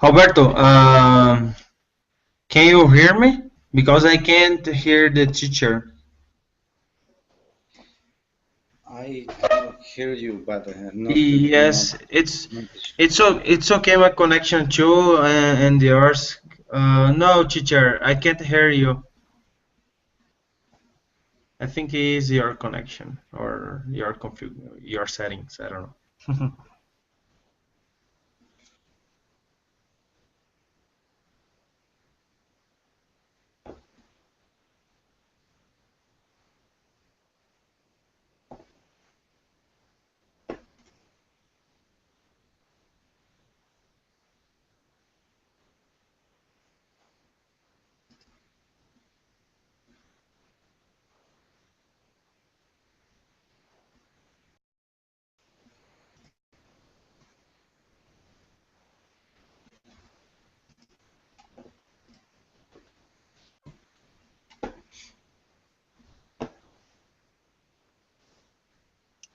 Alberto, can you hear me? Because I can't hear the teacher. I cannot hear you, but not. Yes, it's okay. My connection too, and yours. No, teacher, I can't hear you. I think it is your connection or your settings. I don't know.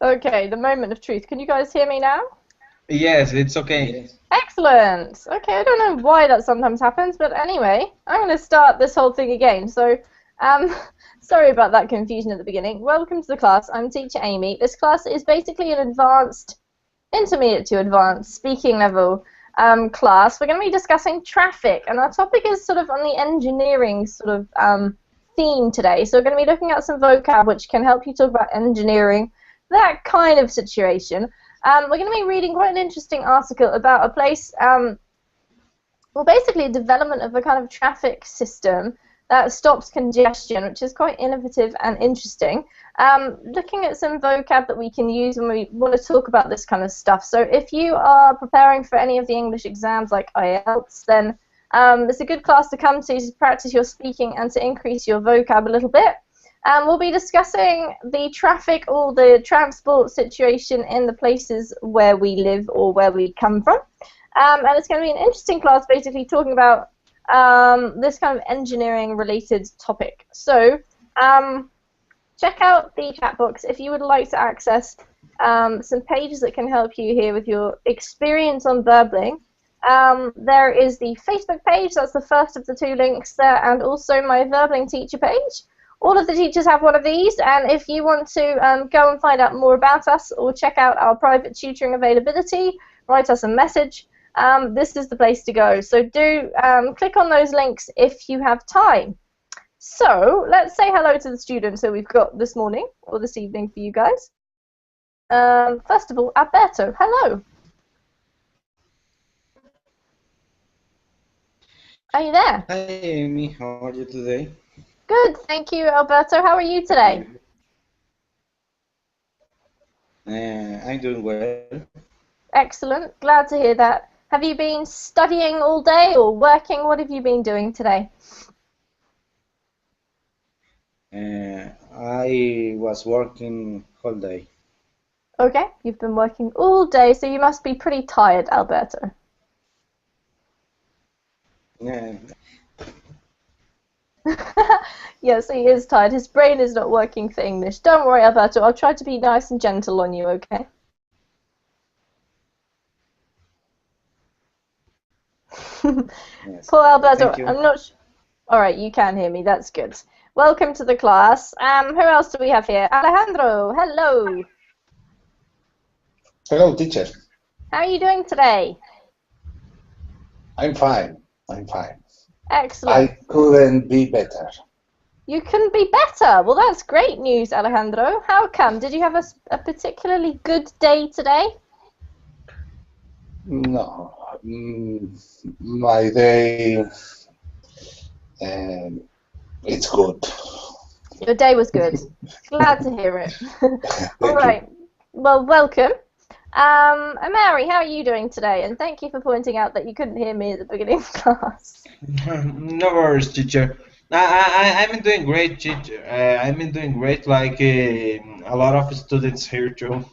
Okay, the moment of truth. Can you guys hear me now? Yes, it's okay. Yes. Excellent. Okay, I don't know why that sometimes happens, but anyway, I'm going to start this whole thing again. So, um, sorry about that confusion at the beginning. Welcome to the class. I'm teacher Amy. This class is basically an advanced, intermediate to advanced speaking level class. We're going to be discussing traffic, and our topic is sort of on the engineering sort of theme today. So we're going to be looking at some vocab which can help you talk about engineering, that kind of situation. We're going to be reading quite an interesting article about a place, well, basically a development of a kind of traffic system that stops congestion, which is quite innovative and interesting. Looking at some vocab that we can use when we want to talk about this kind of stuff. So if you are preparing for any of the English exams like IELTS, then it's a good class to come to practice your speaking and to increase your vocab a little bit. We'll be discussing the traffic or the transport situation in the places where we live or where we come from. And it's going to be an interesting class basically talking about this kind of engineering-related topic. So check out the chat box if you would like to access some pages that can help you here with your experience on Verbling. There is the Facebook page, that's the first of the two links there, and also my Verbling teacher page. All of the teachers have one of these, and if you want to go and find out more about us or check out our private tutoring availability, write us a message, this is the place to go. So do click on those links if you have time. So let's say hello to the students that we've got this morning or this evening for you guys. First of all, Alberto, hello. Are you there? Hi, Amy. How are you today? Good, thank you, Alberto. How are you today? I'm doing well. Excellent. Glad to hear that. Have you been studying all day or working? What have you been doing today? I was working whole day. Okay, you've been working all day, so you must be pretty tired, Alberto. Yeah. Yes, he is tired. His brain is not working for English. Don't worry, Alberto. I'll try to be nice and gentle on you, okay? Yes. Poor Alberto. Thank you. I'm not sure. All right, you can hear me. That's good. Welcome to the class. Who else do we have here? Alejandro, hello. Hello, teacher. How are you doing today? I'm fine. I'm fine. Excellent. I couldn't be better. You couldn't be better. Well, that's great news, Alejandro. How come? Did you have a particularly good day today? No, my day, it's good. Your day was good. Glad to hear it. All Thank right. Well, welcome. Mary, how are you doing today? And thank you for pointing out that you couldn't hear me at the beginning of class. No worries, teacher. I'm doing great, teacher. I'm doing great, like a lot of students here too.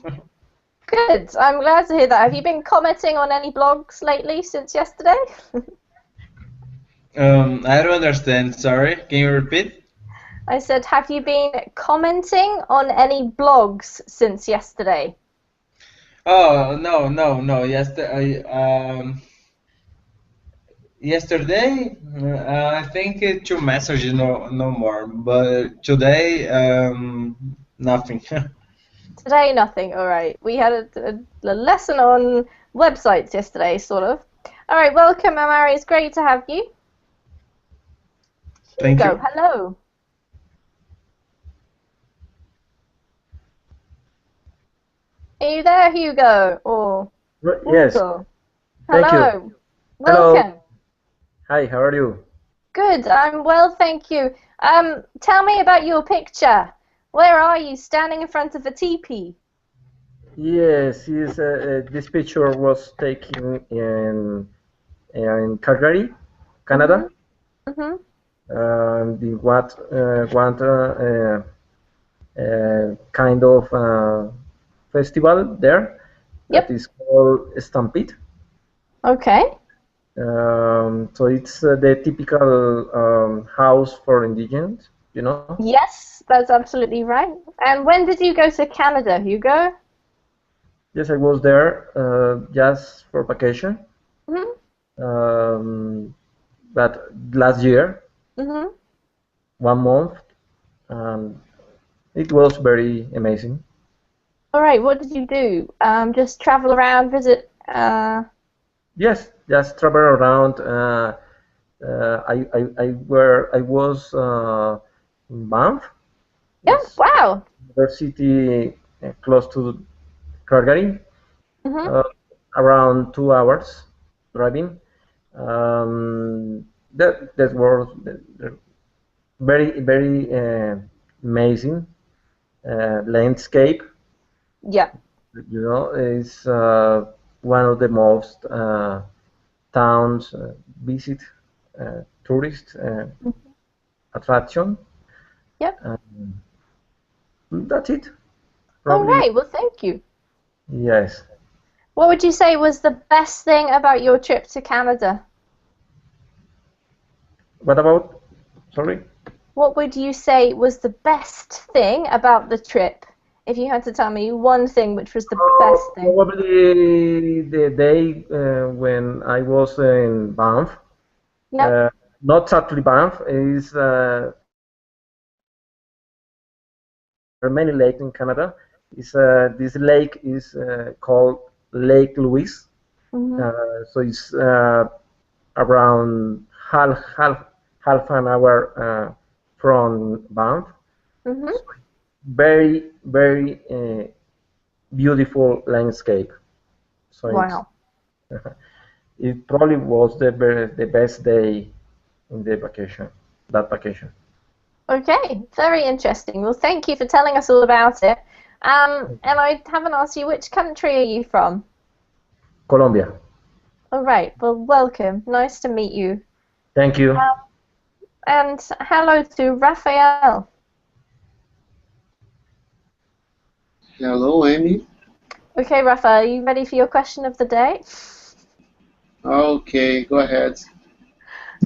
Good. I'm glad to hear that. Have you been commenting on any blogs lately since yesterday? I don't understand. Sorry. Can you repeat? I said, have you been commenting on any blogs since yesterday? Oh, no. Yesterday, Yesterday, I think two messages, no more. But today, nothing. Today, nothing. All right. We had a lesson on websites yesterday, sort of. All right. Welcome, Amari. It's great to have you. Thank Hugo, you. hello. Are you there, Hugo? Or Yes, Hugo? thank you. Hello. Hello. Welcome. Hi, how are you? Good. I'm well, thank you. Tell me about your picture. Where are you? Standing in front of a teepee. Yes, this picture was taken in Calgary, Canada, Mhm. in what kind of festival there that Yep. is called Stampede. Okay. So it's the typical house for indigenous, you know. Yes, that's absolutely right. And when did you go to Canada, Hugo? Yes, I was there just for vacation. Mhm. Um, but last year, Mhm. 1 month, and it was very amazing. All right. What did you do? Just travel around, visit. Yes, just travel around. I was in Banff. Yeah. It's Wow. university close to Calgary, Mhm. uh, around 2 hours driving. That was very amazing landscape. Yeah. You know, is one of the most towns visit tourist attraction. Yep. That's it. All Probably right. Well, thank you. yes. What would you say was the best thing about your trip to Canada? What about? Sorry. What would you say was the best thing about the trip? If you had to tell me one thing, which was the best thing? Probably the day when I was in Banff. Yep. Uh, Not exactly Banff. Is there are many lakes in Canada. Is This lake is called Lake Louise. Mhm. So it's around half an hour from Banff. Mhm. So very beautiful landscape. So Wow. it probably was the best day in the vacation, that vacation. Okay. Very interesting. Well, thank you for telling us all about it. And I haven't asked you, which country are you from? Colombia. All right. Well, welcome. Nice to meet you. Thank you. Um, and hello to Raphael. Hello, Amy. Okay, Raphael, are you ready for your question of the day? Okay, go ahead.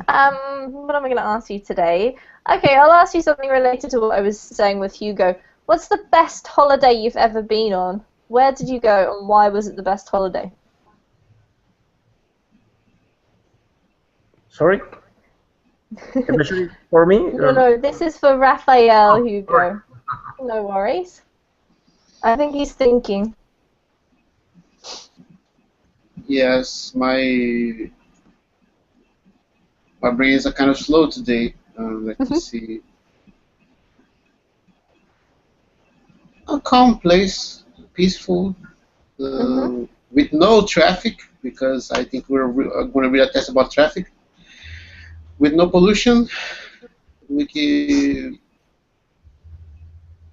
What am I going to ask you today? Okay, I'll ask you something related to what I was saying with Hugo. What's the best holiday you've ever been on? Where did you go and why was it the best holiday? Sorry, especially for me. No, this is for Raphael, Sorry. Hugo. No worries. I think he's thinking. Yes, my brain is kind of slow today. Let me see. A calm place, peaceful, Mm-hmm. with no traffic, because I think we're going to read a test about traffic. With no pollution, we can,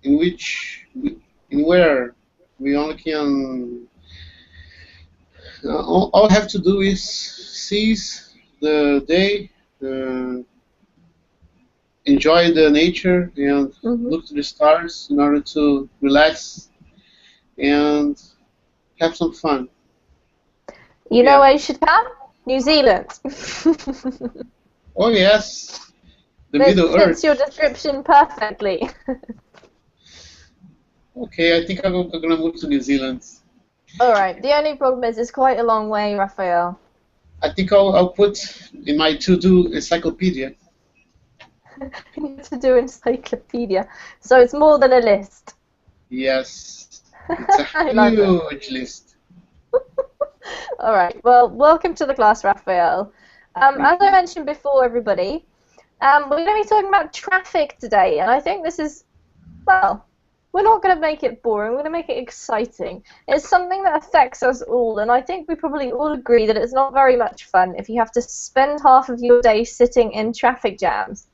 in which, in where we only can. All I have to do is seize the day. Enjoy the nature and Mm-hmm. look to the stars in order to relax and have some fun. You know Yeah. where you should come? New Zealand. Oh yes, the That Middle fits your Earth. description perfectly. Okay, I think I'm gonna move to New Zealand. All right. The only problem is it's quite a long way, Raphael. I think I'll put in my to-do encyclopedia. To-do encyclopedia. So it's more than a list. Yes, it's a I like that. huge list. All right. Well, welcome to the class, Raphael. As I mentioned before, everybody, we're going to be talking about traffic today, and I think this is, well, we're not going to make it boring. We're going to make it exciting. It's something that affects us all, and I think we probably all agree that it's not very much fun if you have to spend half of your day sitting in traffic jams.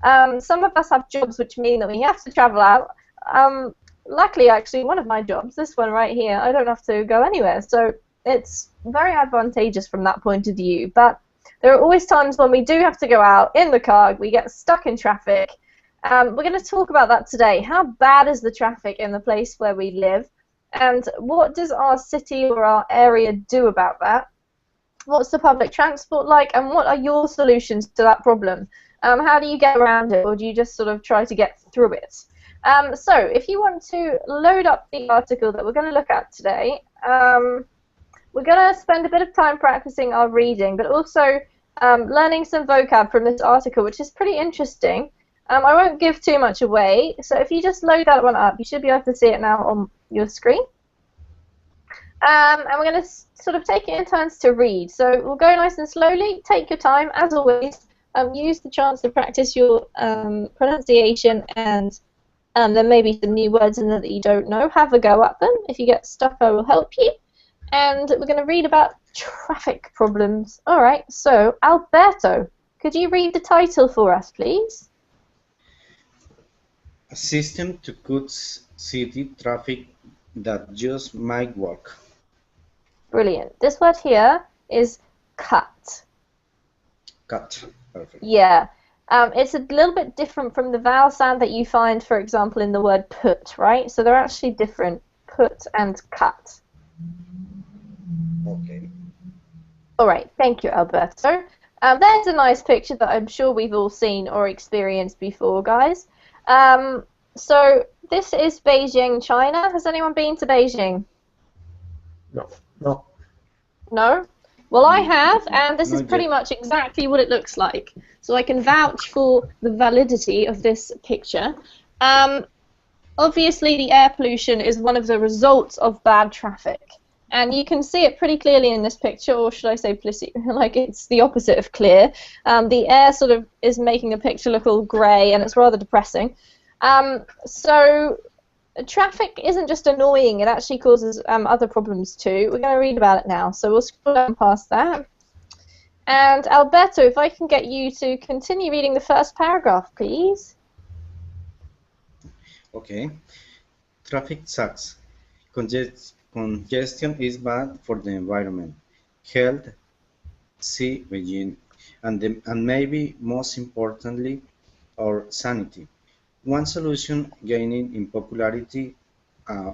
Some of us have jobs which mean that we have to travel out. Luckily, actually, one of my jobs, this one right here, I don't have to go anywhere, so it's very advantageous from that point of view. But there are always times when we do have to go out in the car, we get stuck in traffic. We're going to talk about that today. How bad is the traffic in the place where we live? And what does our city or our area do about that? What's the public transport like? And what are your solutions to that problem? How do you get around it, or do you just sort of try to get through it? So if you want to load up the article that we're going to look at today, we're going to spend a bit of time practicing our reading, but also learning some vocab from this article, which is pretty interesting. I won't give too much away, so if you just load that one up, you should be able to see it now on your screen. And we're going to sort of take it in turns to read. So we'll go nice and slowly, take your time, as always. Use the chance to practice your pronunciation, and there may be some new words in there that you don't know. Have a go at them. If you get stuck, I will help you. And we're going to read about traffic problems. All right, so Alberto, could you read the title for us, please? A system to cut city traffic that just might work. Brilliant. This word here is cut. Cut. Perfect. Yeah. It's a little bit different from the vowel sound that you find, for example, in the word put, right? So they're actually different, put and cut. Okay. All right, thank you, Alberto. There's a nice picture that I'm sure we've all seen or experienced before, guys. So this is Beijing, China. Has anyone been to Beijing? No, no. No? Well, I have, and this is Not pretty yet. much exactly what it looks like. So I can vouch for the validity of this picture. Obviously, the air pollution is one of the results of bad traffic. And you can see it pretty clearly in this picture, or should I say, like it's the opposite of clear. The air sort of is making the picture look all grey, and it's rather depressing. So traffic isn't just annoying, it actually causes other problems too. We're going to read about it now, so we'll scroll down past that. And Alberto, if I can get you to continue reading the first paragraph, please. Okay. Traffic sucks. Congestion is bad for the environment, health, see Beijing, and maybe most importantly, our sanity. One solution gaining in popularity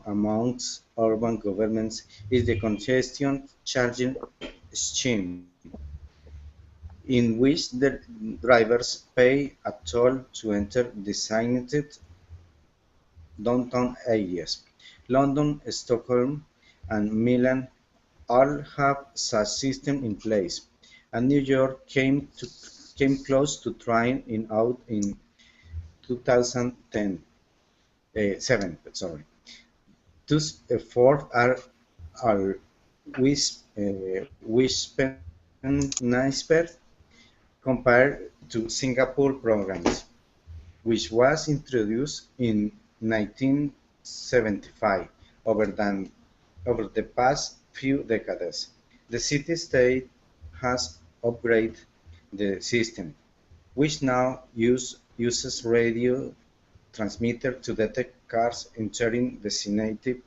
amongst urban governments is the congestion charging scheme, in which the drivers pay a toll to enter designated downtown areas. London, Stockholm, and Milan all have such system in place, and New York came close to trying it out in 2007. Sorry. Those efforts are whispered compared to Singapore programs, which was introduced in 1975. Over the past few decades, the city-state has upgraded the system, which now uses radio transmitter to detect cars entering designated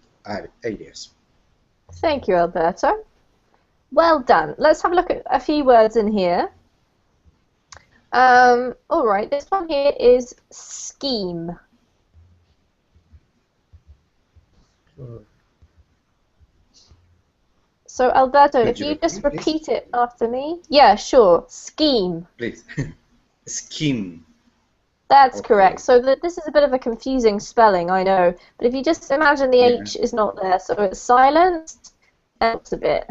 areas. Thank you, Alberto. Well done. Let's have a look at a few words in here. All right, this one here is scheme. So, Alberto, Could if you you just repeat, please? repeat it after me. Yeah, sure. Scheme. Please. Scheme. That's Okay. correct. So this is a bit of a confusing spelling, I know. But if you just imagine the Yeah. H is not there, so it's silenced, helps a bit.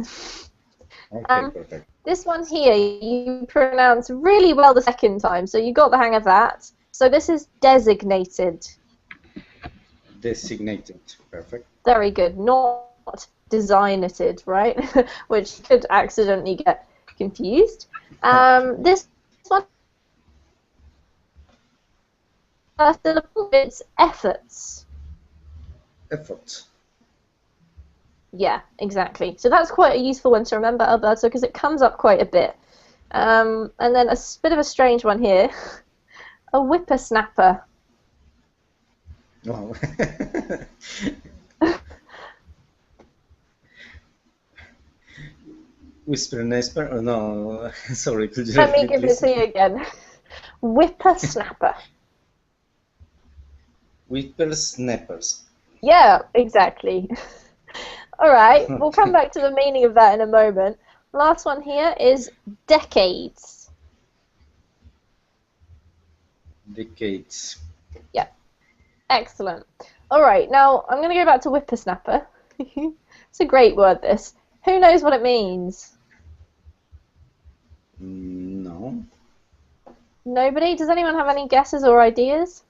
Okay, perfect. This one here, you pronounce really well the second time, so you got the hang of that. So this is designated. Designated. Perfect. Very good. Not designated, right? Which could accidentally get confused. This one, first syllable, it's efforts. Effort. Yeah, exactly. So that's quite a useful one to remember, Alberto, because it comes up quite a bit. And then a bit of a strange one here. A whippersnapper. Wow. Whisper and Esper? Oh, no, sorry, could you Let me repeat, give it please? to you again. Whippersnapper. Whippersnappers. Yeah, exactly. All right, we'll come back to the meaning of that in a moment. Last one here is decades. Decades. Yeah, excellent. All right, now I'm going to go back to whippersnapper. It's a great word, this. Who knows what it means? No. Nobody? Does anyone have any guesses or ideas?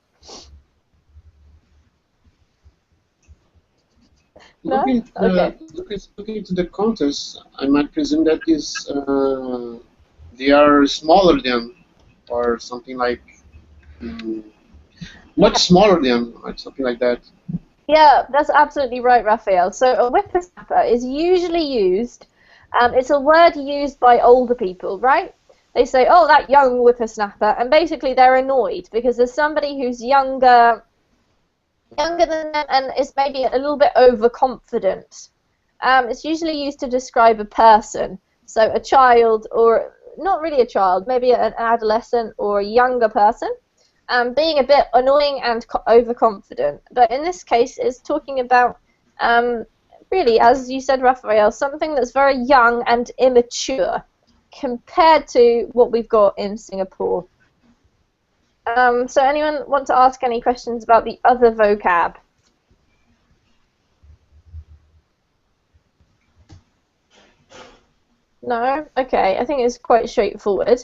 No? Looking, Okay. looking into the contest, I might presume that they are smaller than, or something like, much smaller than, or something like that. Yeah, that's absolutely right, Raphael. So a whippersnapper is usually used, it's a word used by older people, right? They say, oh, that young whippersnapper, and basically they're annoyed because there's somebody who's younger than them and is maybe a little bit overconfident. It's usually used to describe a person, so a child, or not really a child, maybe an adolescent or a younger person. Being a bit annoying and overconfident. But in this case, it's talking about, really, as you said, Raphael, something that's very young and immature compared to what we've got in Singapore. So anyone want to ask any questions about the other vocab? No? Okay, I think it's quite straightforward.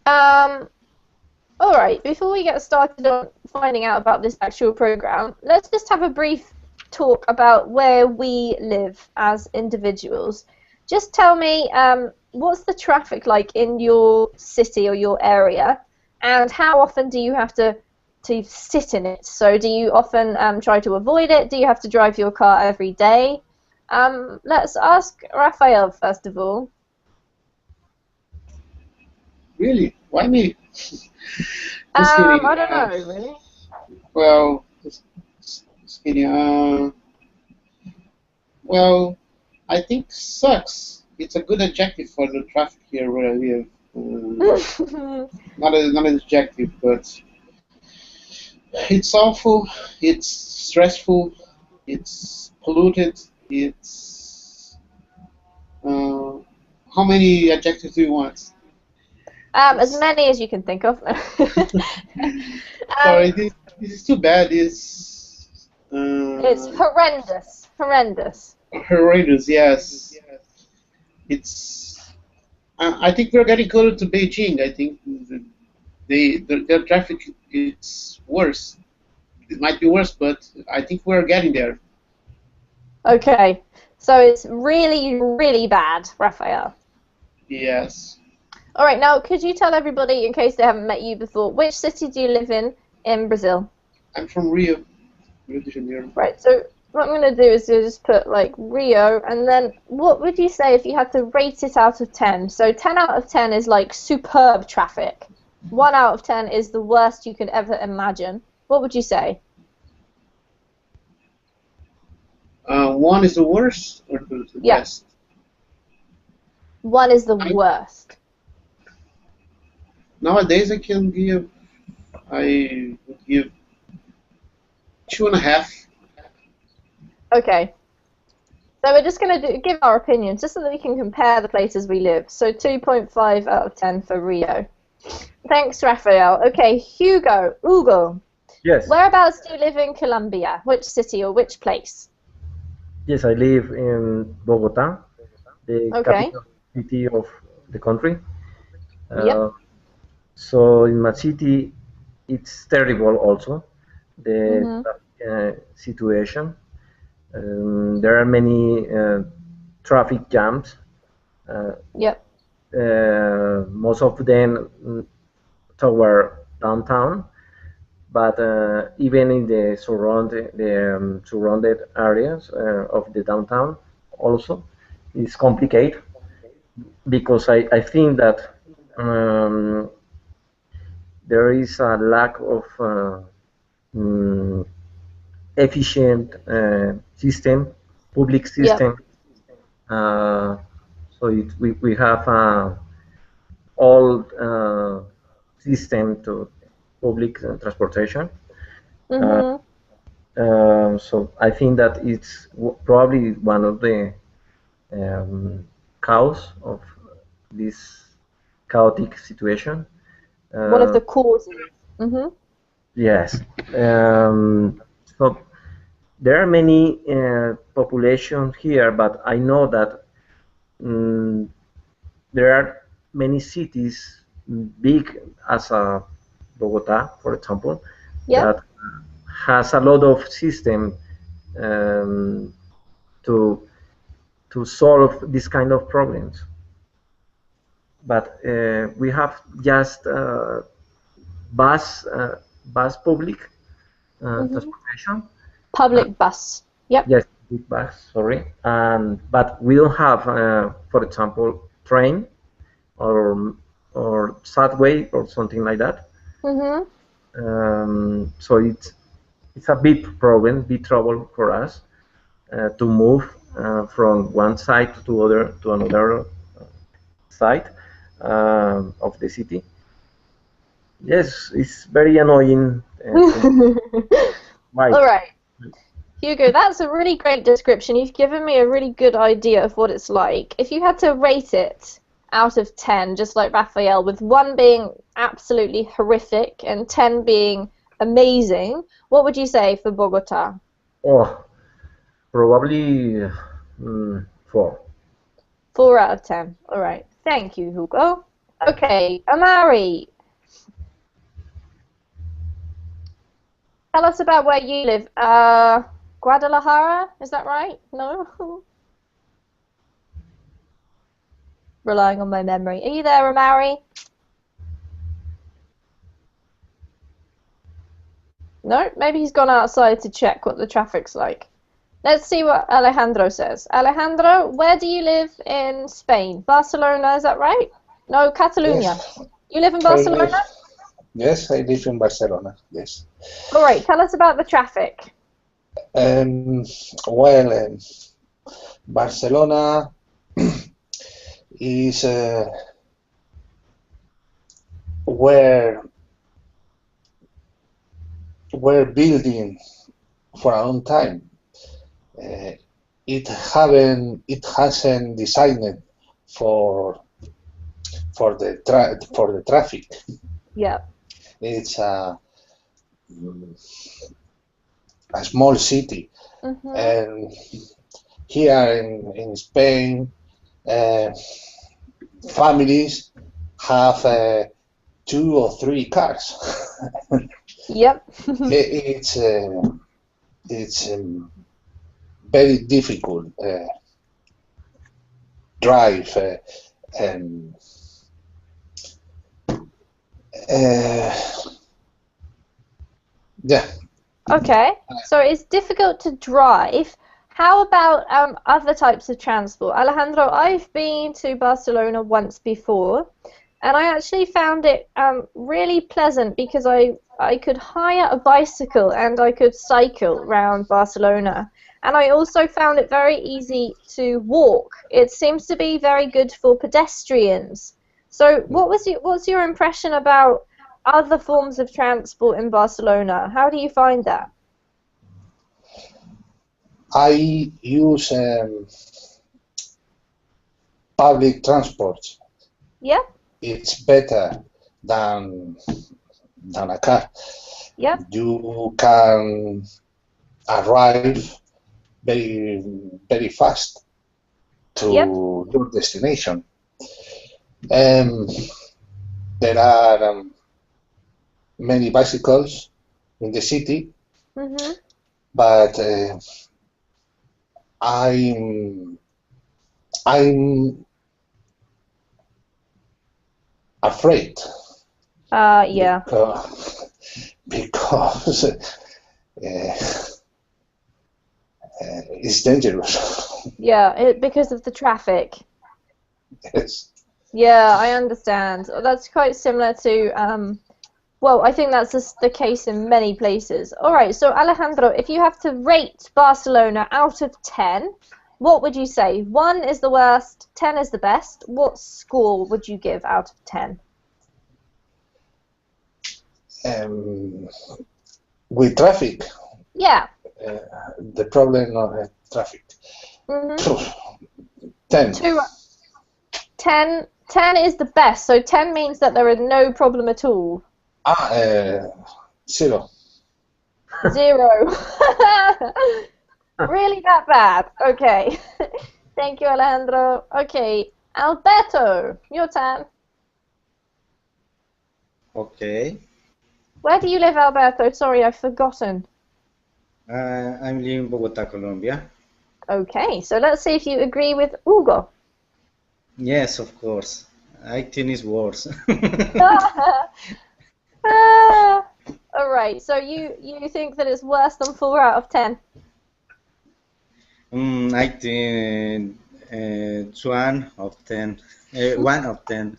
Alright, before we get started on finding out about this actual program, let's just have a brief talk about where we live as individuals. Just tell me, what's the traffic like in your city or your area, and how often do you have to sit in it? So do you often try to avoid it? Do you have to drive your car every day? Let's ask Raphael first of all. Really? Why me? I don't know, really. Well, just kidding. Well, I think sucks. It's a good adjective for the traffic here where I live. Not an adjective, but it's awful. It's stressful. It's polluted. It's how many adjectives do you want? As many as you can think of. Sorry, this is too bad. It's horrendous. Horrendous. Horrendous. Yes, it's. I think we're getting closer to Beijing. I think their traffic is worse. It might be worse, but I think we're getting there. Okay, so it's really, really bad, Raphael. Yes. All right, now could you tell everybody, in case they haven't met you before, which city do you live in Brazil? I'm from Rio de Janeiro. Right, so what I'm going to do is just put like Rio, and then what would you say if you had to rate it out of 10? So 10 out of 10 is like superb traffic. 1 out of 10 is the worst you could ever imagine. What would you say? 1 is the worst or the best? 1 is the worst. Nowadays, I would give 2.5. Okay. So we're just going to give our opinions, just so that we can compare the places we live. So 2.5 out of 10 for Rio. Thanks, Raphael. Okay, Hugo. Yes. Whereabouts do you live in Colombia? Which city or which place? Yes, I live in Bogota, the Okay. capital city of the country. Yep. So in my city, it's terrible also, the Mhm. situation. There are many traffic jams. Uh, Yep. Most of them toward downtown, but even in the surrounded areas of the downtown also is complicated because I think that um, there is a lack of mm, efficient system, public Yep. system. So we have old system to public transportation. Uh, Mhm. so I think that it's probably one of the cause of this chaotic situation. One of Uh, the causes. Mhm. yes. So there are many population here, but I know that um, there are many cities big as Bogota, for example, Yep. that has a lot of system um, to solve this kind of problems. But we have just bus bus public Mhm. transportation. Uh, Public bus. Yep. yes, big bus. Sorry, but we don't have, for example, train or subway or something like that. Mhm. So it's a big problem, big trouble for us to move from one side to another side of the city. Yes, it's very annoying to All ride. right. Hugo, that's a really great description. You've given me a really good idea of what it's like. If you had to rate it out of 10, just like Raphael, with 1 being absolutely horrific and 10 being amazing, what would you say for Bogota? Oh, probably 4. 4 out of 10. All right. Thank you, Hugo. Okay, Amari, tell us about where you live. Guadalajara, is that right? No? Relying on my memory. Are you there, Amari? No, maybe he's gone outside to check what the traffic's like. Let's see what Alejandro says. Alejandro, where do you live in Spain? Barcelona, is that right? No, Catalunya. Yes, You live in I live. Barcelona? Yes, I live in Barcelona. Yes. All right, tell us about the traffic. Um, well, Barcelona is where we're building for a long time. Uh, it hasn't designed for for the traffic. Yep. It's a small city, Mhm. and here in Spain, uh, families have 2 or 3 cars. Yep. It's very difficult drive and uh, yeah. Okay, so it's difficult to drive. How about other types of transport? Alejandro, I've been to Barcelona once before, and I actually found it really pleasant because I could hire a bicycle and I could cycle around Barcelona. And I also found it very easy to walk. It seems to be very good for pedestrians. So what's your impression about other forms of transport in Barcelona? How do you find that? I use public transport. Yep, It's better than a car. yep, You can arrive very fast yep. to your destination. Um, there are many bicycles in the city, Mhm. but I'm I'm afraid Yeah. because it's dangerous. Yeah, because of the traffic. Yes. Yeah, I understand. That's quite similar to, well, I think that's the case in many places. All right, so Alejandro, if you have to rate Barcelona out of 10, what would you say? 1 is the worst, 10 is the best. What score would you give out of 10? Um, with traffic, Yeah. uh, the problem of traffic. Mm-hmm. 10. 10 is the best, so 10 means that there is no problem at all. Ah, 0. 0. Really that bad? Okay. Thank you, Alejandro. Okay, Alberto, your turn. Okay. Where do you live, Alberto? Sorry, I've forgotten. I'm living in Bogota, Colombia. Okay, so let's see if you agree with Hugo. Yes, of course. I think it's worse. Ah, all right, so you think that it's worse than 4 out of 10? I think it's 1 of 10. 1 of 10.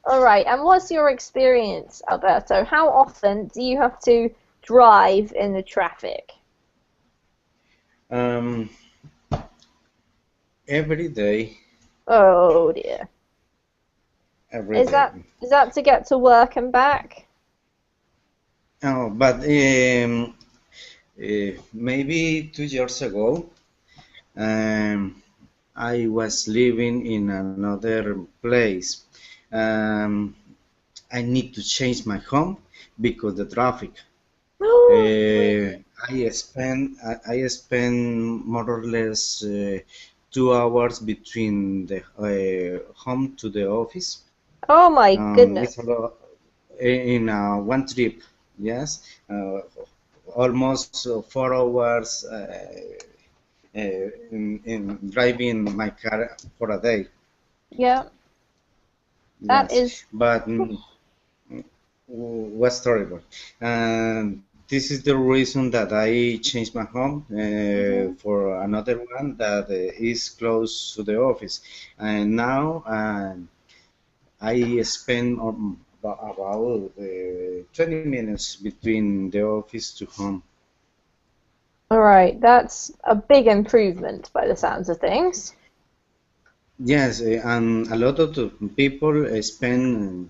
All right, and what's your experience, Alberto? How often do you have to drive in the traffic? Um, every day, Oh dear. every Is day. that to get to work and back? Oh, but maybe 2 years ago, um, I was living in another place. Um, I need to change my home because the traffic. I spend more or less 2 hours between the home to the office. Oh my It's a goodness. lot in one trip. Yes, almost 4 hours in driving my car for a day. Yeah, that Yes, is. but was terrible. And this is the reason that I changed my home Mhm. for another one that is close to the office. And now I spend about 20 minutes between the office to home. All right, that's a big improvement by the sounds of things. Yes, and a lot of the people spend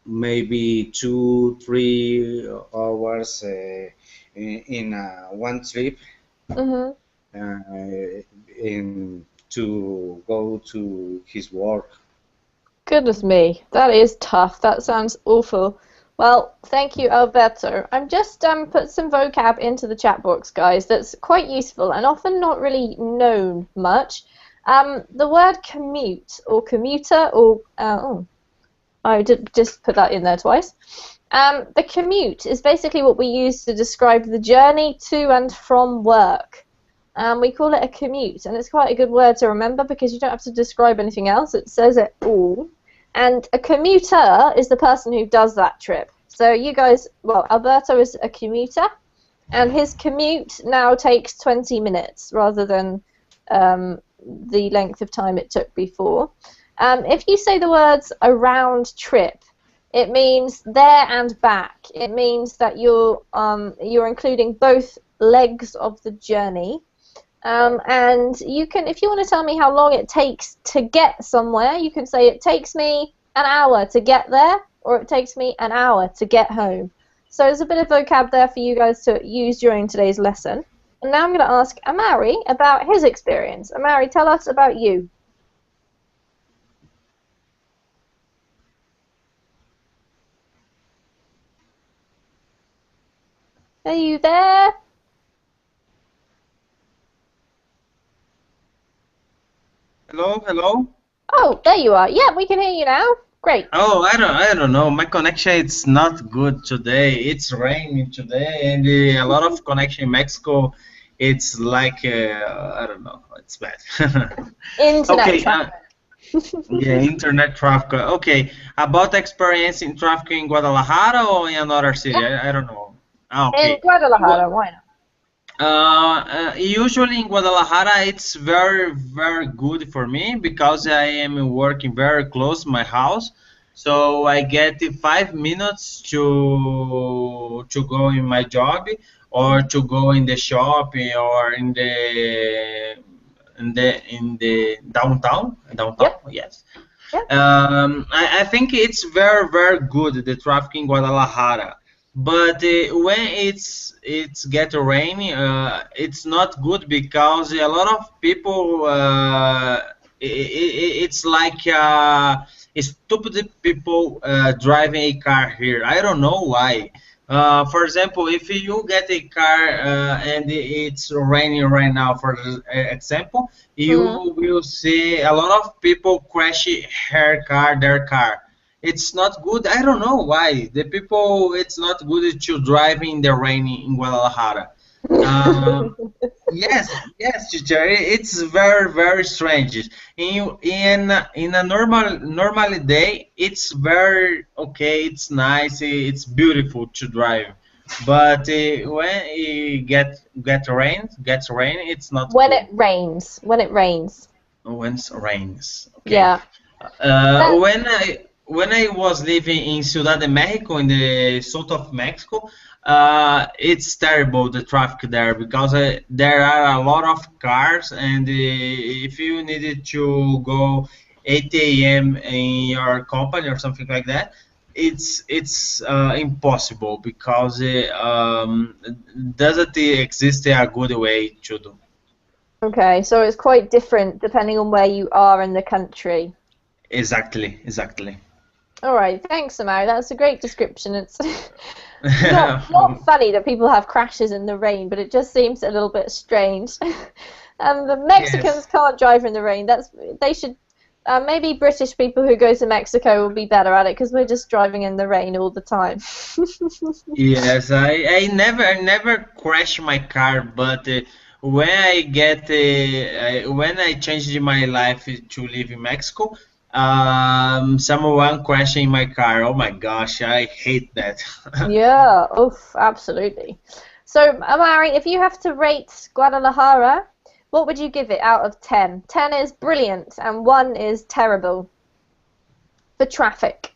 maybe 2, 3 hours in one trip Mhm. in to go to his work. Goodness me, that is tough. That sounds awful. Well, thank you, Alberto. I'm just put some vocab into the chat box, guys. That's quite useful and often not really known much. The word commute or commuter or oh, I did just put that in there twice. The commute is basically what we use to describe the journey to and from work. We call it a commute, and it's quite a good word to remember because you don't have to describe anything else. It says it all. And a commuter is the person who does that trip. So you guys, well, Alberto is a commuter, and his commute now takes 20 minutes rather than the length of time it took before. If you say the words a round trip, it means there and back. It means that you're including both legs of the journey. And you can, if you want to tell me how long it takes to get somewhere, you can say it takes me an hour to get there, or it takes me an hour to get home. So there's a bit of vocab there for you guys to use during today's lesson. And now I'm going to ask Amari about his experience. Amari, tell us about you. Are you there? Hello, hello. Oh, there you are. Yeah, we can hear you now. Great. Oh, I don't know. My connection it's not good today. It's raining today, and a lot of connection in Mexico. It's like I don't know. It's bad. Internet Okay. traffic. Yeah, internet traffic. Okay. About experience in traffic in Guadalajara or in another city? I don't know. Ah, In okay. Guadalajara, why not? Usually in Guadalajara, it's very, very good for me because I am working very close to my house. So I get 5 minutes to go in my job or to go in the shop or in the downtown. Yep. Yes. Yep. I think it's very very good the traffic in Guadalajara, but when it's get rain, it's not good because a lot of people it's like stupid people driving a car here. I don't know why. For example, if you get a car and it's raining right now, for example, Mm. you will see a lot of people crash their car. It's not good. I don't know why. The people, it's not good to drive in the rain in Guadalajara. Um, yes, teacher. It's very, very strange. In a normal day, it's very okay. It's nice. It's beautiful to drive. But when it gets rain, it's not When good. it rains. When it rains. When it rains, okay. Yeah. That, When I was living in Ciudad de Mexico in the south of Mexico, it's terrible the traffic there because there are a lot of cars, and if you needed to go 8 a.m. in your company or something like that, it's impossible because doesn't exist a good way to do. okay, so it's quite different depending on where you are in the country. Exactly. All right, thanks, Samari. That's a great description. It's not funny that people have crashes in the rain, but it just seems a little bit strange. And the Mexicans Yes. can't drive in the rain. They should maybe British people who go to Mexico will be better at it because we're just driving in the rain all the time. Yes, I never crash my car, but when I changed my life to live in Mexico, someone crashing my car. Oh my gosh, I hate that. Yeah, oof, absolutely. So, Amari, if you have to rate Guadalajara, what would you give it out of 10? 10 is brilliant and 1 is terrible for traffic.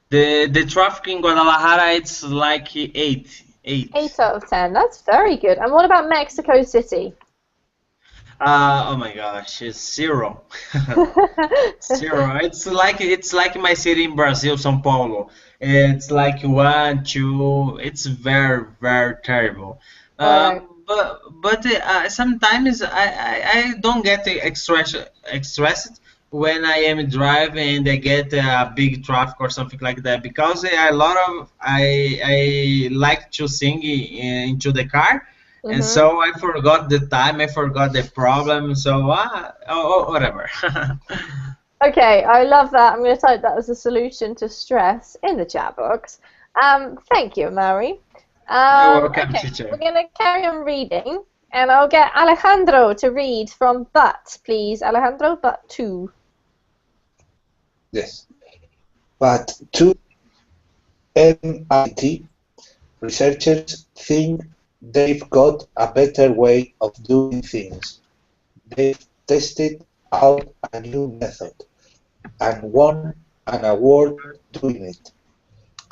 The traffic in Guadalajara it's like eight, 8 eight. out of 10. That's very good. And what about Mexico City? Oh my gosh, it's zero. Zero. It's like my city in Brazil, São Paulo. It's like one, two. It's very, very terrible. Right. But sometimes I don't get stressed when I am driving and I get a big traffic or something like that because a lot of I like to sing into the car, and Mm-hmm. so I forgot the time, I forgot the problem, so whatever. Okay, I love that. I'm going to type that as a solution to stress in the chat box. Thank you, Mary. You're welcome, Okay, we're teacher. going to carry on reading, and I'll get Alejandro to read from But, please. Alejandro, But 2. Yes. But to MIT, researchers think they've got a better way of doing things. They've tested out a new method and won an award doing it.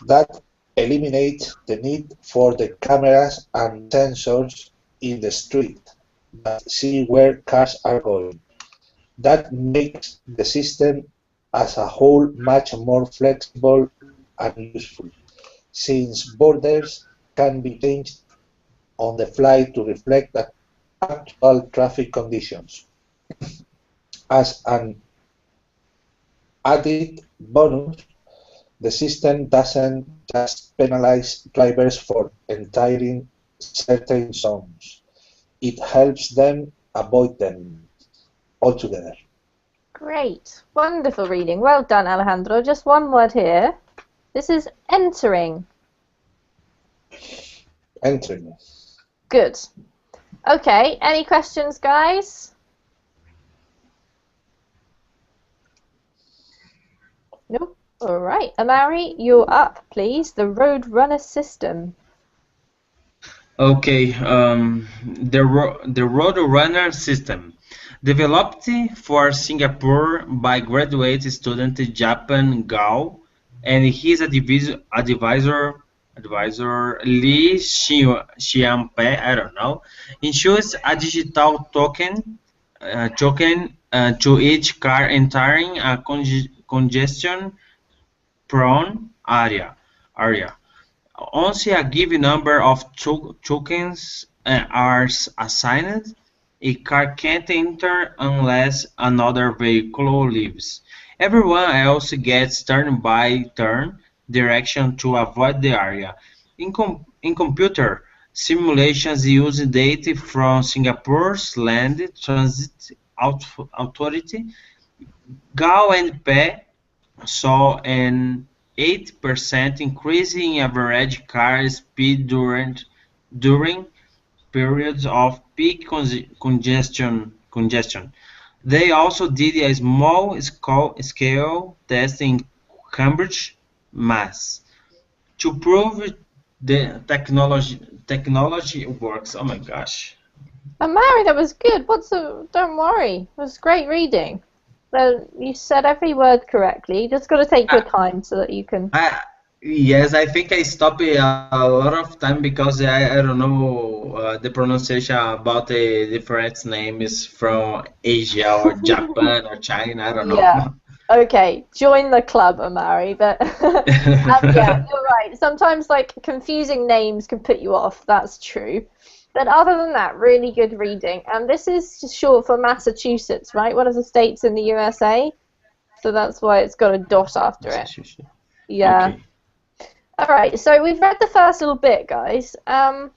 That eliminates the need for the cameras and sensors in the street that see where cars are going. That makes the system as a whole much more flexible and useful, since borders can be changed on the fly to reflect the actual traffic conditions. As an added bonus, the system doesn't just penalize drivers for entering certain zones, it helps them avoid them altogether. Great. Wonderful reading. Well done, Alejandro. Just one word here. This is entering. Entering. Good. Okay, any questions, guys? Nope. All right. Amari, you're up, please. The Roadrunner system. Okay, the Roadrunner system, developed for Singapore by graduate student Japan Gao and his advisor Li Xianpei, I don't know, ensures a digital token to each car entering a congestion-prone area. Once a given number of tokens are assigned, a car can't enter unless another vehicle leaves. Everyone else gets turn-by-turn direction to avoid the area. In computer simulations use data from Singapore's Land Transit Authority, Gao and Pe saw an 8% increase in average car speed during periods of peak congestion. They also did a small-scale test in Cambridge, Mass. to prove the technology works. Oh my gosh. Amari, that was good. Don't worry. It was great reading. Well, you said every word correctly. You just got to take your time so that you can. Yes, I think I stopped a lot of time because I don't know the pronunciation about the different names from Asia or Japan or China. I don't know. Yeah. Okay, join the club, Amari. But yeah, you're right. Sometimes like confusing names can put you off. That's true. But other than that, really good reading. And this is just short for Massachusetts, right? One of the states in the USA. So that's why it's got a dot after it. Yeah. Okay. All right. So we've read the first little bit, guys. And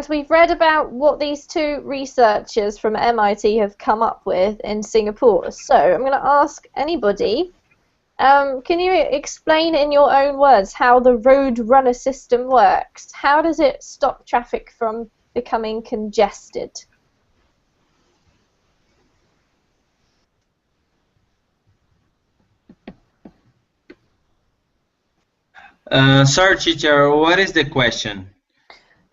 we've read about what these two researchers from MIT have come up with in Singapore. So I'm going to ask anybody, can you explain in your own words how the Roadrunner system works? How does it stop traffic from becoming congested? Sorry, teacher, what is the question?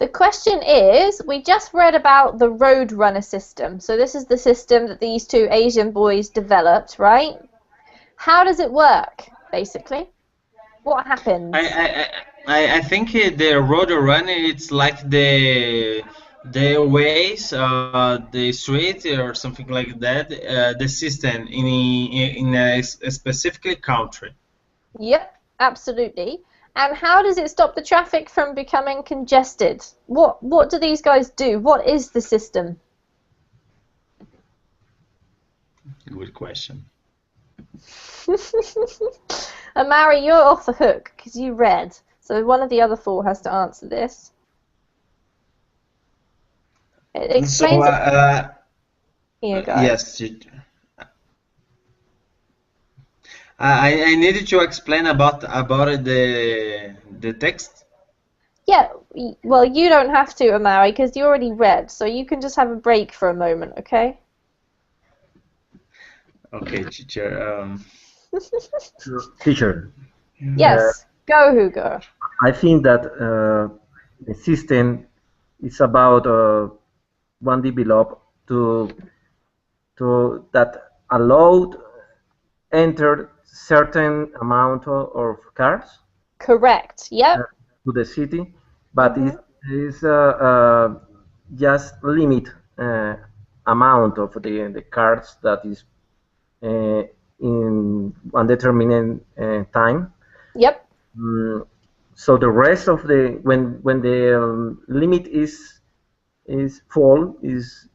The question is, we just read about the Roadrunner system. So this is the system that these two Asian boys developed, right? How does it work, basically? What happens? I think the Roadrunner it's like the ways, the street or something like that, the system in a specific country. Yep, absolutely. And how does it stop the traffic from becoming congested? What do these guys do? What is the system? Good question. Amari, you're off the hook because you read. So one of the other four has to answer this. It explains it. Here, guys. Yes, I needed to explain about the text. Yeah, well, you don't have to, Amari, because you already read, so you can just have a break for a moment, okay? Okay, teacher. Teacher, Yes, go, Hugo. I think that the system is about one develop to that allowed enter certain amount of cars Correct. Yep. to the city, but it is just limit amount of the cars that is in one determined time. Yep. So the rest of the when the limit is full is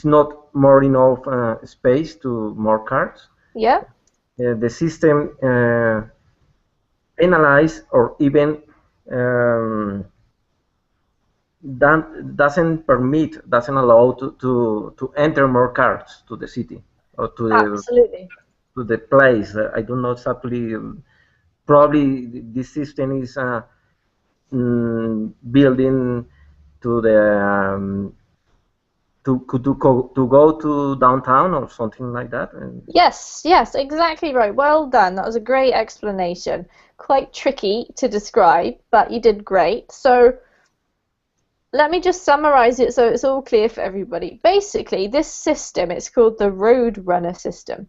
not more enough space to more cars. Yep. The system penalize or even doesn't allow to enter more cars to the city. or Absolutely. to the place. I don't know exactly. Probably this system is building to the to go to downtown or something like that. Yes, yes, exactly right. Well done. That was a great explanation. Quite tricky to describe, but you did great. So let me just summarize it so it's all clear for everybody. Basically, this system, it's called the Roadrunner system.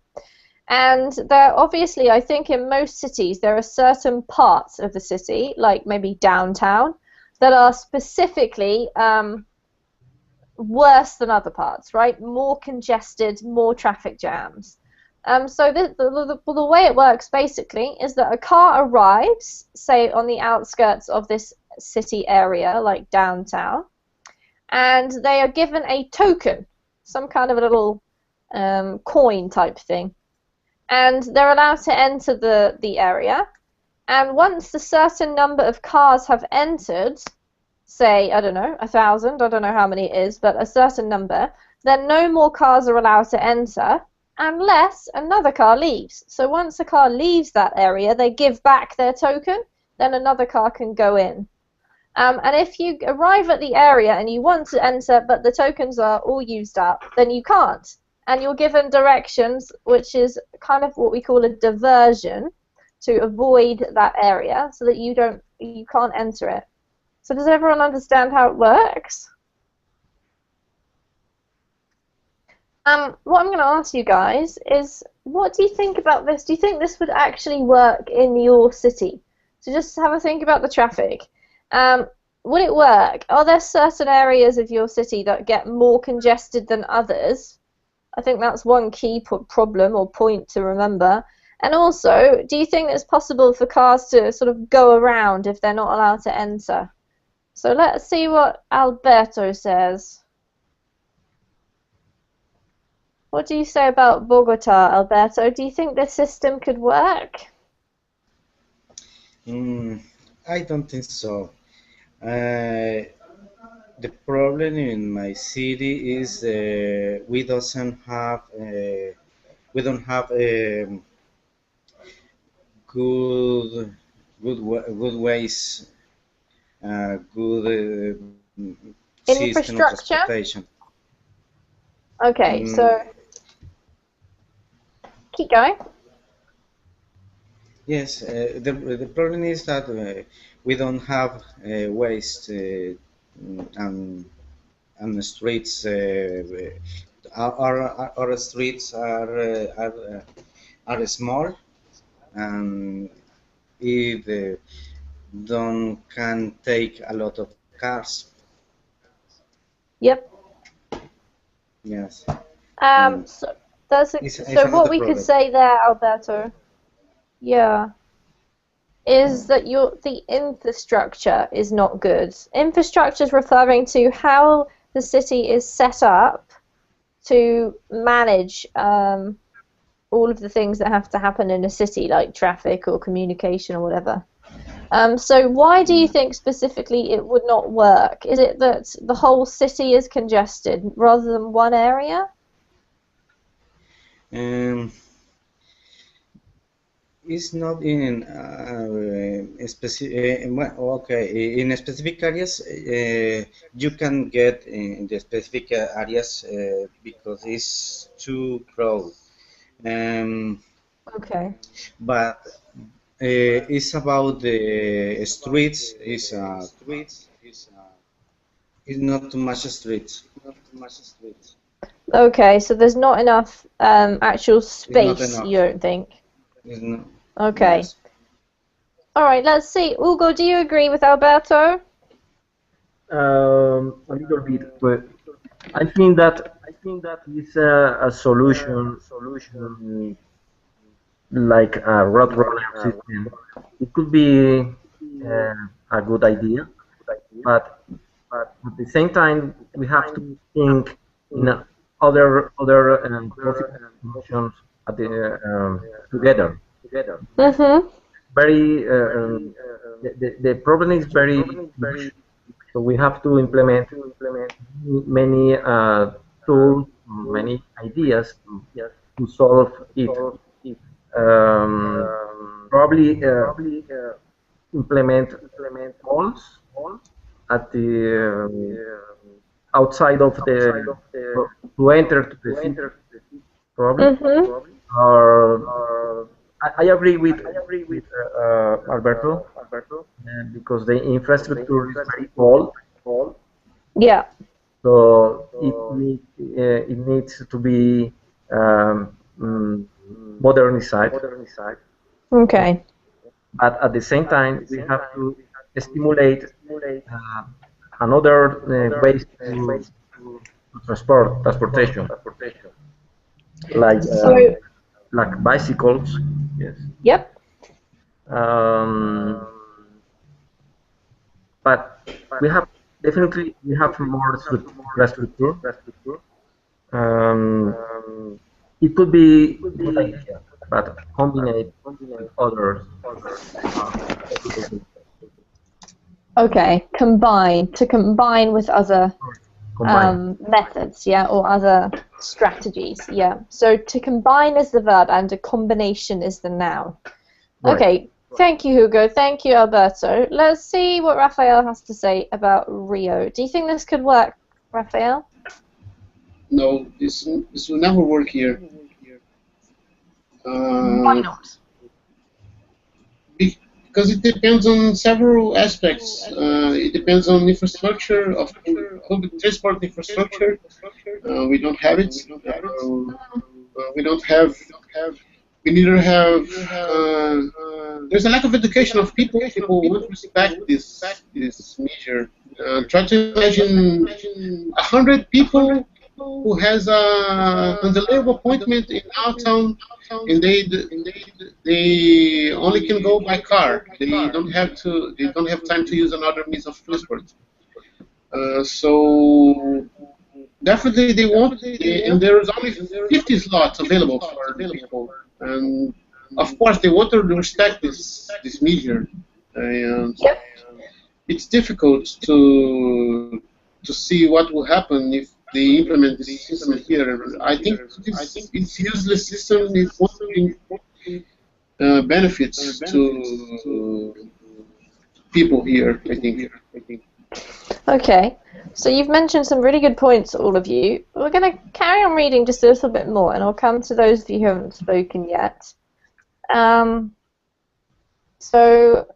And there, obviously, I think in most cities, there are certain parts of the city, like maybe downtown, that are specifically worse than other parts, right? More congested, more traffic jams. So the way it works basically is that a car arrives, say on the outskirts of this city area, like downtown, and they are given a token, some kind of a little coin type thing, and they're allowed to enter the area. And once a certain number of cars have entered, say, I don't know, 1,000, I don't know how many it is, but a certain number, then no more cars are allowed to enter unless another car leaves. So once a car leaves that area, they give back their token, then another car can go in. And if you arrive at the area and you want to enter, but the tokens are all used up, then you can't. And you're given directions, which is kind of what we call a diversion, to avoid that area so that you can't enter it. So does everyone understand how it works? What I'm going to ask you guys is, what do you think about this? Do you think this would actually work in your city? So just have a think about the traffic. Would it work? Are there certain areas of your city that get more congested than others? I think that's one key problem or point to remember. And also, do you think it's possible for cars to sort of go around if they're not allowed to enter? So let's see what Alberto says. What do you say about Bogota, Alberto? Do you think this system could work? I don't think so. The problem in my city is we don't have good ways, good system of Infrastructure? transportation. Okay, so keep going. Yes, the problem is that we don't have ways and the streets. Our streets are small, and it don't can take a lot of cars. Yep. Yes. So that's It's so what another we could problem. say there, Alberto, yeah, is that the infrastructure is not good. Infrastructure is referring to how the city is set up to manage all of the things that have to happen in a city, like traffic or communication or whatever. So why do you think specifically it would not work? Is it that the whole city is congested rather than one area? It's not in specific. Okay, in specific areas, you can get in the specific areas because it's too crowded. Um, Okay. but it's about the streets. It's not too much streets. Okay, so there's not enough actual It's not space, you enough. don't think? It's not. Okay. Yes. All right, let's see. Ugo, do you agree with Alberto? A little bit, but I think that is a solution like a road runner system. It could be a good idea, but at the same time we have to think in other possible solutions at together. Mm-hmm. Very the problem is very huge, so we have to implement many tools, many ideas to solve it. Probably implement polls at the outside of the to enter to the city. Probably. Or I agree with Alberto because the infrastructure is very old. Yeah. So it needs to be modernized. Okay. But at the same time, we have to stimulate another ways to transportation, So. like bicycles. Yes. Yep. Um, but we have definitely we have more infrastructure. Um, it could be a good idea, but combined with others. Okay. Combine with other Combine. methods, yeah, or other strategies, yeah. So to combine is the verb and a combination is the noun. Right. Okay. Thank you, Hugo. Thank you, Alberto. Let's see what Raphael has to say about Rio. Do you think this could work, Raphael? No, this will never work here. Why not? Because it depends on several aspects. It depends on infrastructure, of public transport infrastructure. We don't have it. We don't have. We neither have. There's a lack of education of people. People won't respect this measure. Try to imagine 100 people who has an undeliverable appointment in our town, and they only can go by car. They don't have to. They don't have time to use another means of transport. So definitely they want, and there's only 50 slots available for the people, and of course they want to respect this measure. Yep. It's difficult to see what will happen if they implement this system here. I think it's useless system. It won't bring benefits to people here, I think. Okay. So you've mentioned some really good points, all of you. We're going to carry on reading just a little bit more, and I'll come to those of you who haven't spoken yet. So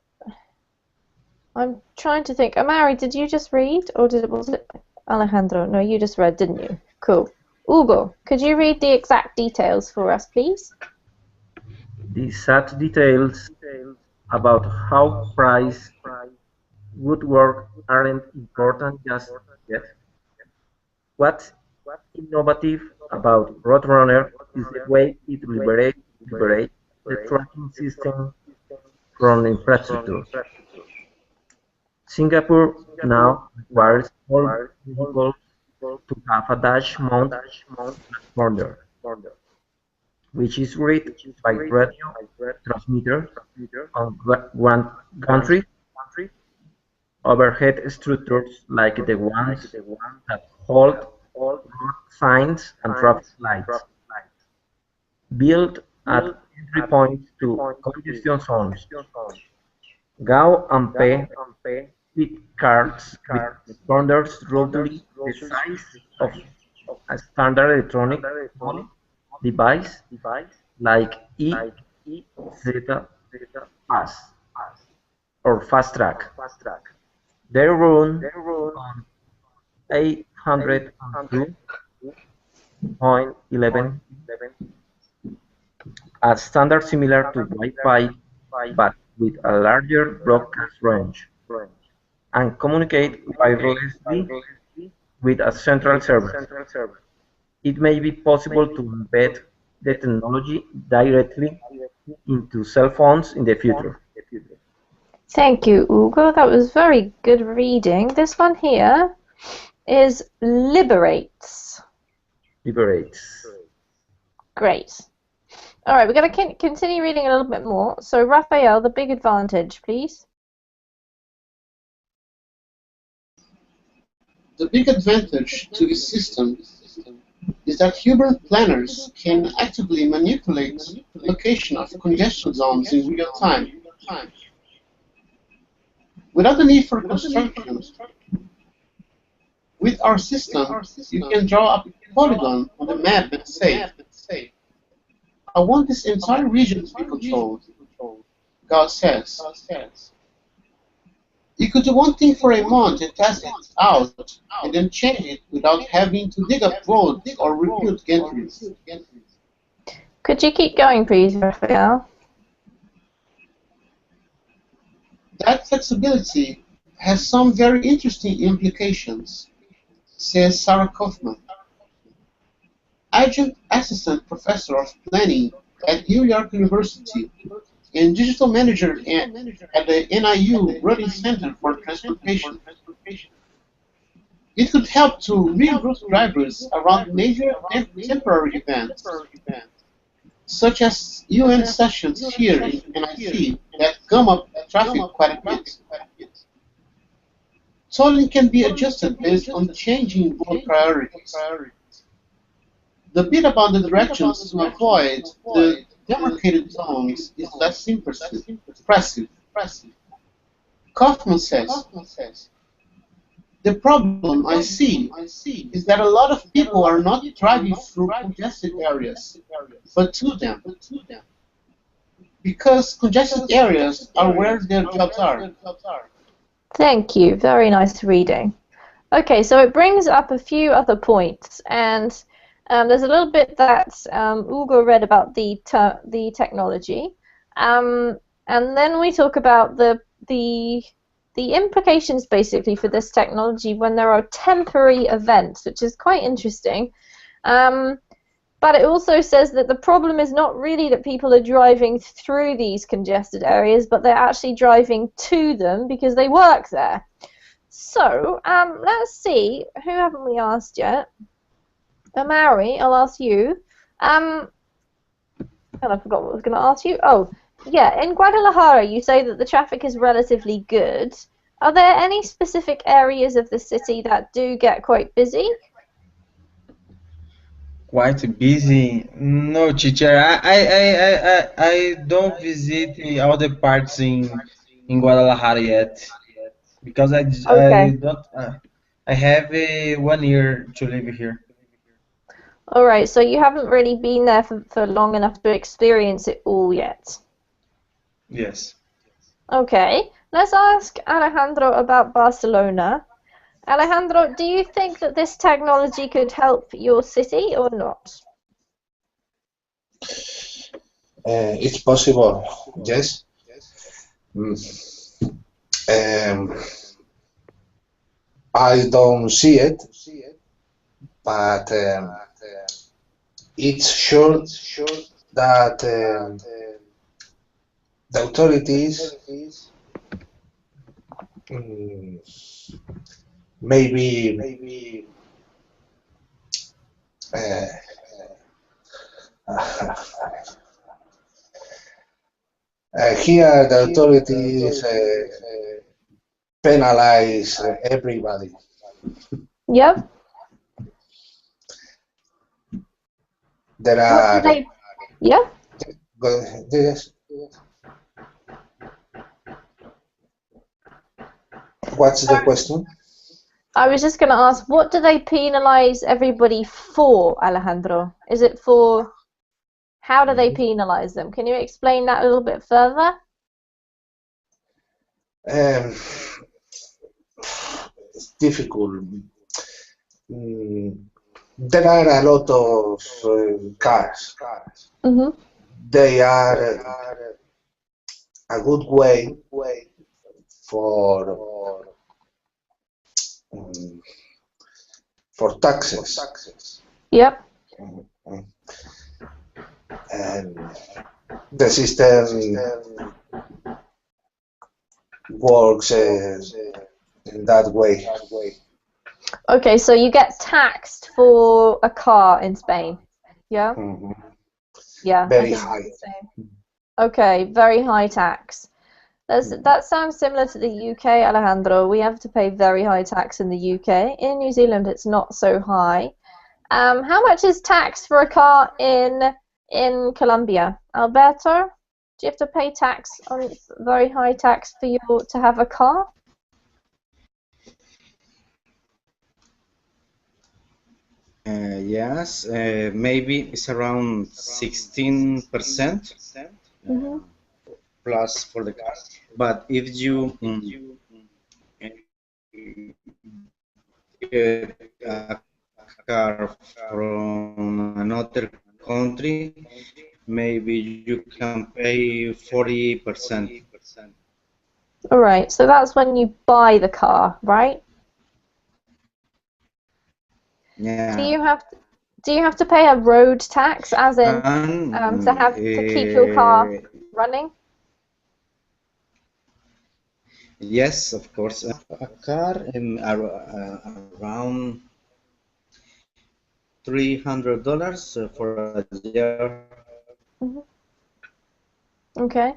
I'm trying to think. Amari, did you just read, or was it Alejandro? No, you just read, didn't you? Cool. Hugo, could you read the exact details for us, please? The exact details about how price would work aren't important just yet. What's innovative about Roadrunner is the way it liberates the tracking system from infrastructure. Singapore now requires all vehicles to have a dash mount transponder, which is read by radio transmitter on one country. Overhead structures like the ones that hold road signs and traffic lights, built at entry points to congestion zones. Gao and Pe fit cards with responders roughly the size of a standard electronic device like EZ Pass or Fast Track. They run on 802.11 a standard similar to Wi-Fi but with a larger broadcast range, and communicate wirelessly with a central server. It may be possible to embed the technology directly into cell phones in the future. Thank you, Hugo. That was very good reading. This one here is liberates. Great. All right, we're going to continue reading a little bit more. So, Raphael, the big advantage, please. The big advantage to this system is that urban planners can actively manipulate the location of congestion zones in real time, without the need for construction. With our system, you can draw a polygon on the map and say, I want this entire region to be controlled, God says. You could do one thing for a month and test it out, and then change it without having to dig up roads or rebuild gantries. Could you keep going, please, Raphael? That flexibility has some very interesting implications, says Sarah Kaufman, adjunct assistant professor of planning at New York University and digital manager at the NIU Brody Center for Transportation. It could help to reroute drivers around major and temporary events, such as UN sessions here in NIC that gum up traffic quite a bit. Tolling can be adjusted based on changing road priorities. The bit about the directions to avoid the demarcated zones is less impressive. Kaufman says, the problem I see is that a lot of people are not driving through congested areas, but to them. Because congested areas are where their jobs are. Thank you. Very nice reading. Okay, so it brings up a few other points, and there's a little bit that Ugo read about the technology, and then we talk about the implications basically for this technology when there are temporary events, which is quite interesting. But it also says that the problem is not really that people are driving through these congested areas, but they're actually driving to them because they work there. So, let's see, who haven't we asked yet? Amari, I'll ask you. And I forgot what I was going to ask you. Oh, yeah, in Guadalajara you say that the traffic is relatively good. Are there any specific areas of the city that do get quite busy? Quite busy. No, teacher. I don't visit all the parts in Guadalajara yet because I Okay. don't. I have 1 year to live here. Alright, so you haven't really been there for long enough to experience it all yet. Yes. Okay, let's ask Alejandro about Barcelona. Alejandro, do you think that this technology could help your city or not? It's possible, yes. Um, I don't see it, but it's sure that the authorities maybe here the authorities penalize everybody. Yep. There What are do they... Yeah? yes. What's the question? I was just going to ask, what do they penalize everybody for, Alejandro? Is it for... How do they penalize them? Can you explain that a little bit further? It's difficult. There are a lot of cars. Mm-hmm. They are a good way for taxes. Yep. And the system works in that way. Okay, so you get taxed for a car in Spain, yeah? Yeah. Very I think high. it's the same. Okay, very high tax. That sounds similar to the UK, Alejandro. We have to pay very high tax in the UK. In New Zealand, it's not so high. How much is tax for a car in Colombia? Alberto, do you have to pay tax on very high tax for you to have a car? Yes, maybe it's around 16% Mm-hmm. plus for the car. But if you get a car from another country, maybe you can pay 40%. All right, so that's when you buy the car, right? Yeah. Do you have to pay a road tax, as in And to keep your car running? yes, of course. A car around $300 for a year. Mm-hmm. Okay.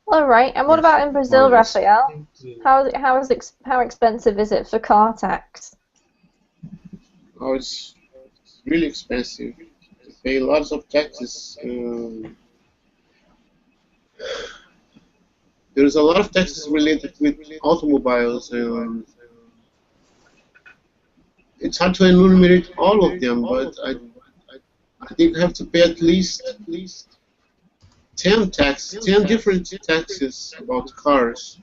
All right. And what Yes, about in more or Brazil, less. Rafael? How expensive is it for car tax? Oh, it's really expensive. You pay lots of taxes. There's a lot of taxes related with automobiles, and it's hard to enumerate all of them, but I think I have to pay at least 10 different taxes about cars.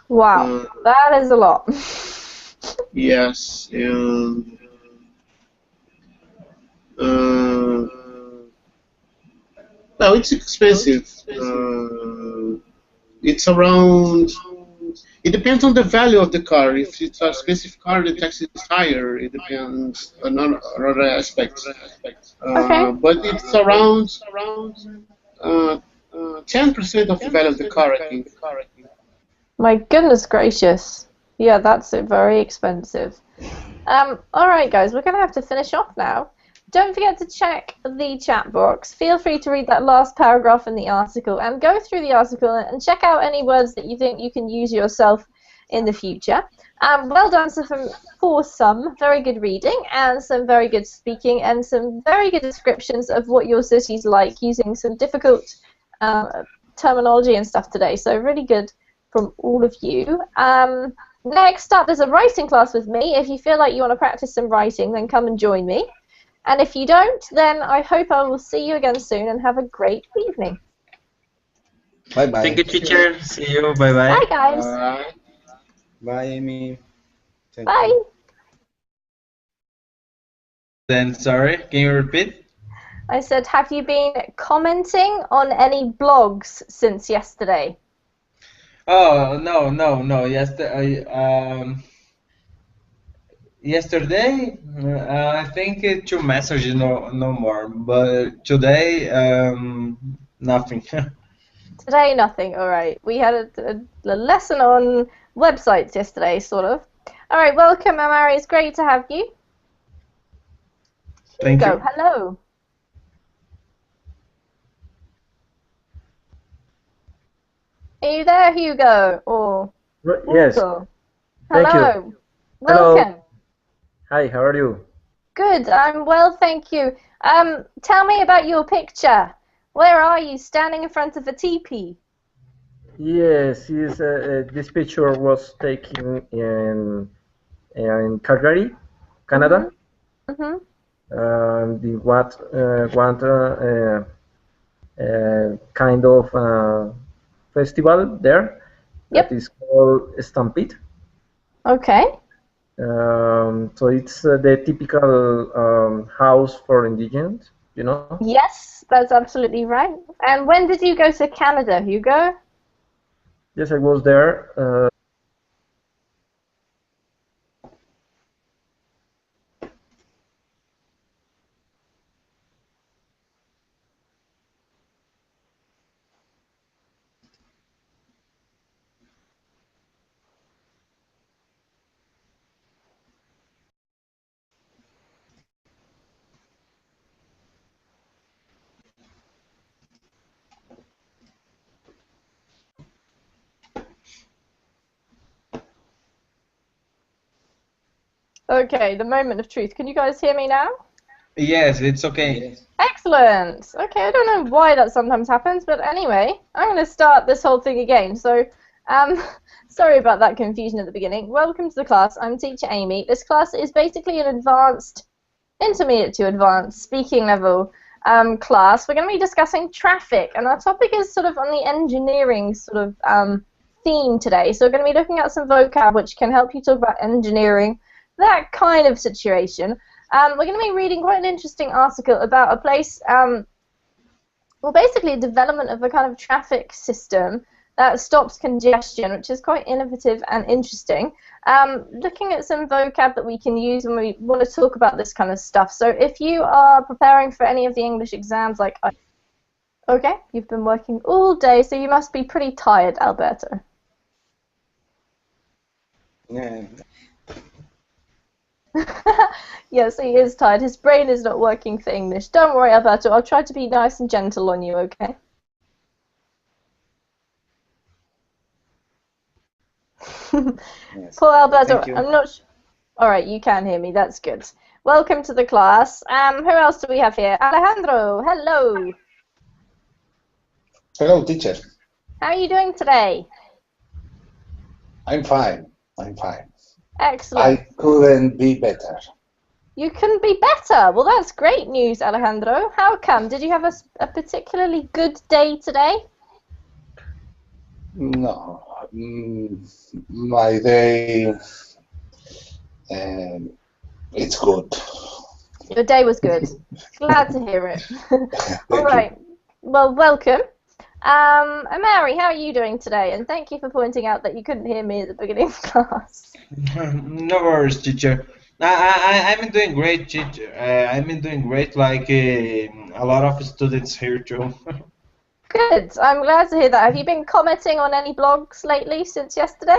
Wow, Uh, that is a lot. yes, and uh, well, it's expensive. It's around. It depends on the value of the car. If it's a expensive car, the tax is higher. It depends on other aspects. Okay. But it's around 10% of the value of the car, I think. My goodness gracious. Yeah, that's very expensive. All right, guys, we're going to have to finish off now. Don't forget to check the chat box. Feel free to read that last paragraph in the article and go through the article and check out any words that you think you can use yourself in the future. Well done for some very good reading and some very good speaking and some very good descriptions of what your city's like using some difficult terminology and stuff today. So really good from all of you. Next up, there's a writing class with me. If you feel like you want to practice some writing, then come and join me. And if you don't, then I hope I will see you again soon and have a great evening. Bye Thank bye. you, teacher. See you. Bye Bye, bye. guys. Bye, Amy. Thank Bye. you. Then, sorry, can you repeat? I said, have you been commenting on any blogs since yesterday? Oh, no. Yesterday, I think two messages, no more. But today, nothing. Today, nothing. All right. We had a lesson on websites yesterday, sort of. All right. Welcome, Amari. It's great to have you. Thank Hugo, you. hello. Are you there, Hugo? Or Yes, Hugo? thank you. Hello. Hello. Welcome. Hi, how are you? Good. I'm well, thank you. Tell me about your picture. Where are you? Standing in front of a teepee. Yes, this picture was taken in Calgary, Canada. Mm-hmm. The what kind of festival there that Yep. is called Stampede. Okay. So it's the typical house for indigenous, you know. Yes, that's absolutely right. And when did you go to Canada, Hugo? Yes, I was there. Okay, the moment of truth. Can you guys hear me now? Yes, it's okay. Yes. Excellent. Okay, I don't know why that sometimes happens, but anyway, I'm going to start this whole thing again. So, sorry about that confusion at the beginning. Welcome to the class. I'm teacher Amy. This class is basically an advanced, intermediate to advanced speaking level class. We're going to be discussing traffic, and our topic is sort of on the engineering sort of theme today. So we're going to be looking at some vocab which can help you talk about engineering, that kind of situation. We're going to be reading quite an interesting article about a place, well, basically a development of a kind of traffic system that stops congestion, which is quite innovative and interesting. Looking at some vocab that we can use when we want to talk about this kind of stuff. So if you are preparing for any of the English exams, like, okay, you've been working all day, so you must be pretty tired, Alberto. Yeah. Yes, he is tired. His brain is not working for English. Don't worry, Alberto. I'll try to be nice and gentle on you, okay? Yes. Poor Alberto, Thank you. I'm not sure. All right, you can hear me. That's good. Welcome to the class. Who else do we have here? Alejandro, hello. Hello, teacher. How are you doing today? I'm fine. I'm fine. Excellent. I couldn't be better. You couldn't be better. Well, that's great news, Alejandro. How come? Did you have a particularly good day today? No, my day, it's good. Your day was good. Glad to hear it. All Thank right. Well, welcome. Mary, how are you doing today? And thank you for pointing out that you couldn't hear me at the beginning of class. No worries, teacher. I'm doing great, teacher. I'm doing great, like a lot of students here too. Good. I'm glad to hear that. Have you been commenting on any blogs lately since yesterday?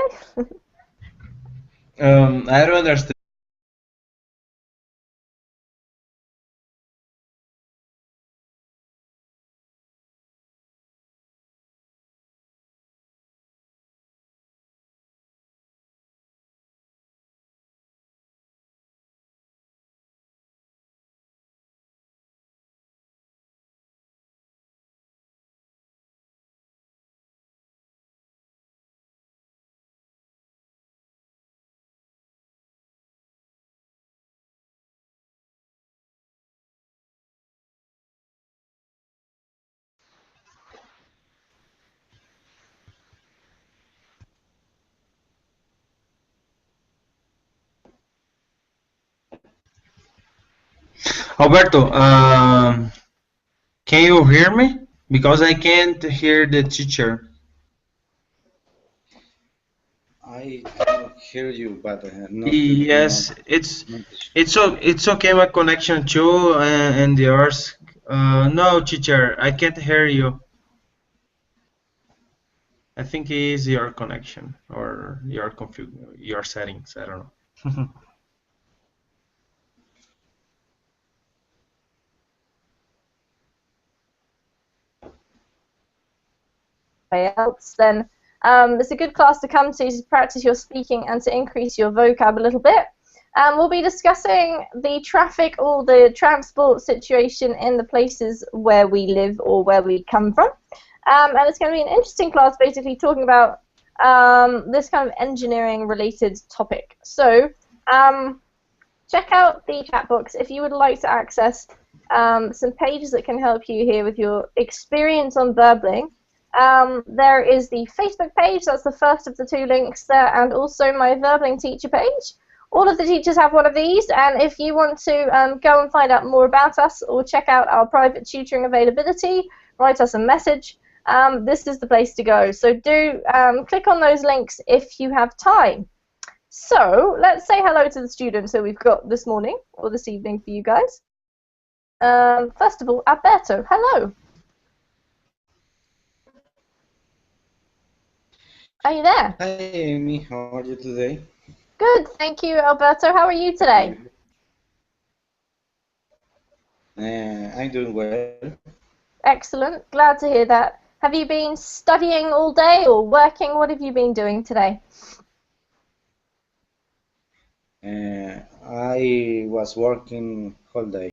I don't understand. Alberto, can you hear me? Because I can't hear the teacher. I can hear you, but Yes, not. it's okay. My connection too, and yours. No, teacher, I can't hear you. I think it is your connection or your settings. I don't know. Else, then it's a good class to come to practice your speaking and to increase your vocab a little bit. We'll be discussing the traffic or the transport situation in the places where we live or where we come from. And it's going to be an interesting class basically talking about this kind of engineering related topic. So check out the chat box if you would like to access some pages that can help you here with your experience on Burbling. There is the Facebook page, that's the first of the two links there, and also my Verbling teacher page. All of the teachers have one of these, and if you want to go and find out more about us or check out our private tutoring availability, write us a message, this is the place to go. So do click on those links if you have time. So let's say hello to the students that we've got this morning or this evening for you guys. First of all, Alberto, hello. Are you there? Hi, Amy. How are you today? Good, thank you, Alberto. How are you today? I'm doing well. Excellent, glad to hear that. Have you been studying all day or working? What have you been doing today? I was working all day.